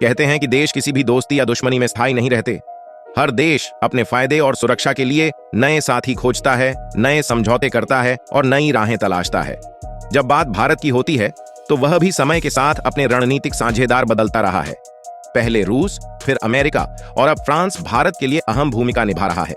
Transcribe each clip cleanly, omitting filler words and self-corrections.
कहते हैं कि देश किसी भी दोस्ती या दुश्मनी में स्थायी नहीं रहते। हर देश अपने फायदे और सुरक्षा के लिए नए साथी खोजता है, नए समझौते करता है और नई राहें तलाशता है। जब बात भारत की होती है तो वह भी समय के साथ अपने रणनीतिक साझेदार बदलता रहा है। पहले रूस, फिर अमेरिका और अब फ्रांस भारत के लिए अहम भूमिका निभा रहा है।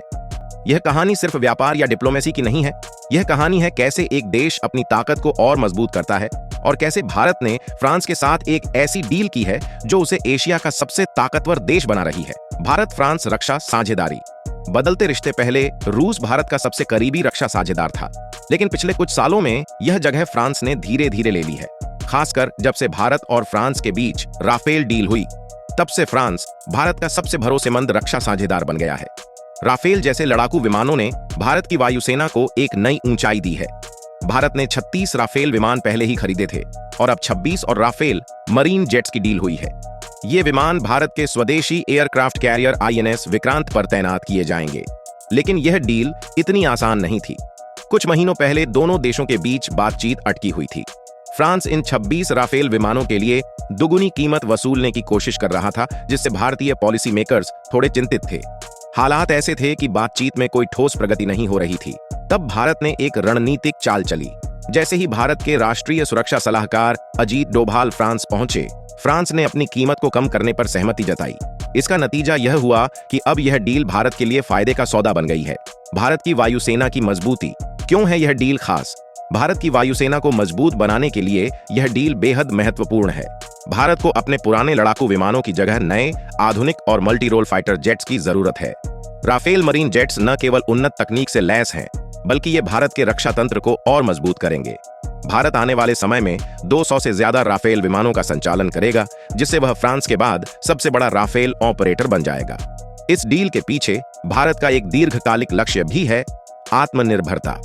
यह कहानी सिर्फ व्यापार या डिप्लोमेसी की नहीं है, यह कहानी है कैसे एक देश अपनी ताकत को और मजबूत करता है और कैसे भारत ने फ्रांस के साथ एक ऐसी डील की है जो उसे एशिया का सबसे ताकतवर देश बना रही है। भारत फ्रांस रक्षा साझेदारी। बदलते रिश्ते पहले रूस भारत का सबसे करीबी रक्षा साझेदार था, लेकिन पिछले कुछ सालों में यह जगह फ्रांस ने धीरे धीरे ले ली है। खासकर जब से भारत और फ्रांस के बीच राफेल डील हुई, तब से फ्रांस भारत का सबसे भरोसेमंद रक्षा साझेदार बन गया है। राफेल जैसे लड़ाकू विमानों ने भारत की वायुसेना को एक नई ऊंचाई दी है। भारत ने 36 राफेल विमान पहले ही खरीदे थे और अब 26 और राफेल मरीन जेट्स की डील हुई है। ये विमान भारत के स्वदेशी एयरक्राफ्ट कैरियर INS विक्रांत पर तैनात किए जाएंगे। लेकिन यह डील इतनी आसान नहीं थी। कुछ महीनों पहले दोनों देशों के बीच बातचीत अटकी हुई थी। फ्रांस इन 26 राफेल विमानों के लिए दुगुनी कीमत वसूलने की कोशिश कर रहा था, जिससे भारतीय पॉलिसी मेकर्स थोड़े चिंतित थे। हालात ऐसे थे कि बातचीत में कोई ठोस प्रगति नहीं हो रही थी। तब भारत ने एक रणनीतिक चाल चली। जैसे ही भारत के राष्ट्रीय सुरक्षा सलाहकार अजीत डोभाल फ्रांस पहुंचे, फ्रांस ने अपनी कीमत को कम करने पर सहमति जताई। इसका नतीजा यह हुआ कि अब यह डील भारत के लिए फायदे का सौदा बन गई है। भारत की वायुसेना की मजबूती। क्यों है यह डील खास? भारत की वायुसेना को मजबूत बनाने के लिए यह डील बेहद महत्वपूर्ण है। भारत को अपने पुराने लड़ाकू विमानों की जगह नए, आधुनिक और मल्टी रोल फाइटर जेट्स की जरूरत है। राफेल मरीन जेट्स न केवल उन्नत तकनीक से लैस हैं, बल्कि ये भारत के रक्षा तंत्र को और मजबूत करेंगे। भारत आने वाले समय में 200 से ज्यादा राफेल विमानों का संचालन करेगा, जिससे वह फ्रांस के बाद सबसे बड़ा राफेल ऑपरेटर बन जाएगा। इस डील के पीछे भारत का एक दीर्घकालिक लक्ष्य भी है, आत्मनिर्भरता।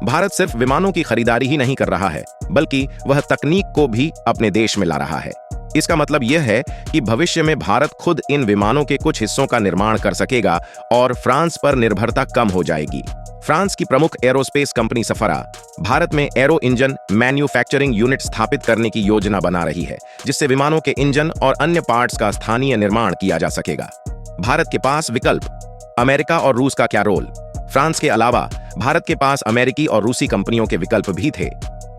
भारत सिर्फ विमानों की खरीदारी ही नहीं कर रहा है, बल्कि वह तकनीक को भी अपने देश में ला रहा है। इसका मतलब यह है कि भविष्य में भारत खुद इन विमानों के कुछ हिस्सों का निर्माण कर सकेगा और फ्रांस पर निर्भरता कम हो जाएगी। फ्रांस की प्रमुख एरोस्पेस कंपनी सफरा भारत में एरो इंजन मैन्युफैक्चरिंग यूनिट स्थापित करने की योजना बना रही है, जिससे विमानों के इंजन और अन्य पार्ट्स का स्थानीय निर्माण किया जा सकेगा। भारत के पास विकल्प। अमेरिका और रूस का क्या रोल? फ्रांस के अलावा भारत के पास अमेरिकी और रूसी कंपनियों के विकल्प भी थे।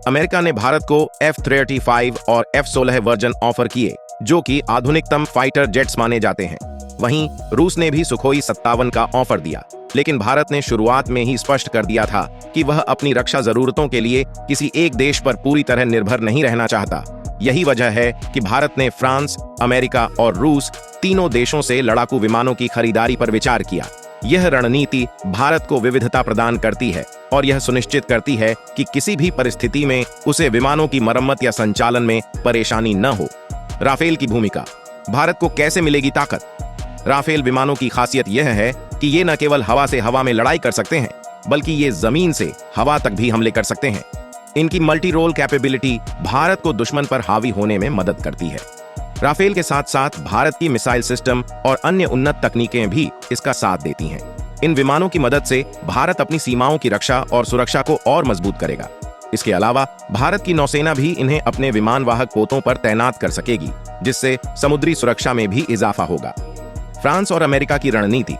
अमेरिका ने भारत को F-35 और F-16 वर्जन ऑफर किए, जो कि आधुनिकतम फाइटर जेट्स माने जाते हैं। वहीं रूस ने भी सुखोई 57 का ऑफर दिया, लेकिन भारत ने शुरुआत में ही स्पष्ट कर दिया था कि वह अपनी रक्षा जरूरतों के लिए किसी एक देश पर पूरी तरह निर्भर नहीं रहना चाहता। यही वजह है कि भारत ने फ्रांस, अमेरिका और रूस तीनों देशों से लड़ाकू विमानों की खरीदारी पर विचार किया। यह रणनीति भारत को विविधता प्रदान करती है और यह सुनिश्चित करती है कि किसी भी परिस्थिति में उसे विमानों की मरम्मत या संचालन में परेशानी न हो। राफेल की भूमिका। भारत को कैसे मिलेगी ताकत? राफेल विमानों की खासियत यह है कि ये न केवल हवा से हवा में लड़ाई कर सकते हैं, बल्कि ये जमीन से हवा तक भी हमले कर सकते हैं। इनकी मल्टी रोल कैपेबिलिटी भारत को दुश्मन पर हावी होने में मदद करती है। राफेल के साथ साथ भारत की मिसाइल सिस्टम और अन्य उन्नत तकनीकें भी इसका साथ देती हैं। इन विमानों की मदद से भारत अपनी सीमाओं की रक्षा और सुरक्षा को और मजबूत करेगा। इसके अलावा भारत की नौसेना भी इन्हें अपने विमानवाहक पोतों पर तैनात कर सकेगी, जिससे समुद्री सुरक्षा में भी इजाफा होगा। फ्रांस और अमेरिका की रणनीति।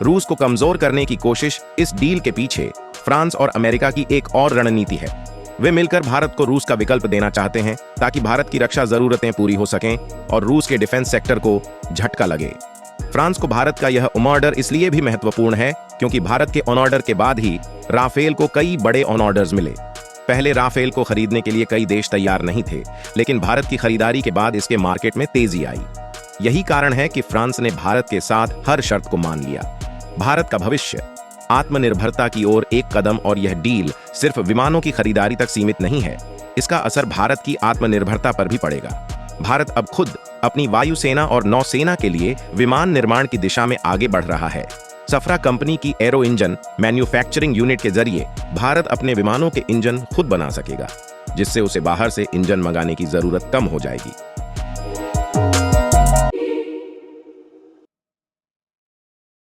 रूस को कमजोर करने की कोशिश। इस डील के पीछे फ्रांस और अमेरिका की एक और रणनीति है। वे मिलकर भारत को रूस का विकल्प देना चाहते हैं, ताकि भारत की रक्षा जरूरतें पूरी हो सकें और रूस के डिफेंस सेक्टर को झटका लगे। फ्रांस को भारत का यह ऑन ऑर्डर इसलिए भी महत्वपूर्ण है क्योंकि भारत के ऑन ऑर्डर के बाद ही राफेल को कई बड़े ऑन ऑर्डर्स मिले। पहले राफेल को खरीदने के लिए कई देश तैयार नहीं थे, लेकिन भारत की खरीदारी के बाद इसके मार्केट में तेजी आई। यही कारण है कि फ्रांस ने भारत के साथ हर शर्त को मान लिया। भारत का भविष्य। आत्मनिर्भरता की ओर एक कदम, और यह डील सिर्फ विमानों की खरीदारी तक सीमित नहीं है। इसका असर भारत की आत्मनिर्भरता पर भी पड़ेगा। भारत अब खुद अपनी वायुसेना और नौसेना के लिए विमान निर्माण की दिशा में आगे बढ़ रहा है। सफरा कंपनी की एरो इंजन मैन्युफैक्चरिंग यूनिट के जरिए भारत अपने विमानों के इंजन खुद बना सकेगा, जिससे उसे बाहर से इंजन मंगाने की जरूरत कम हो जाएगी।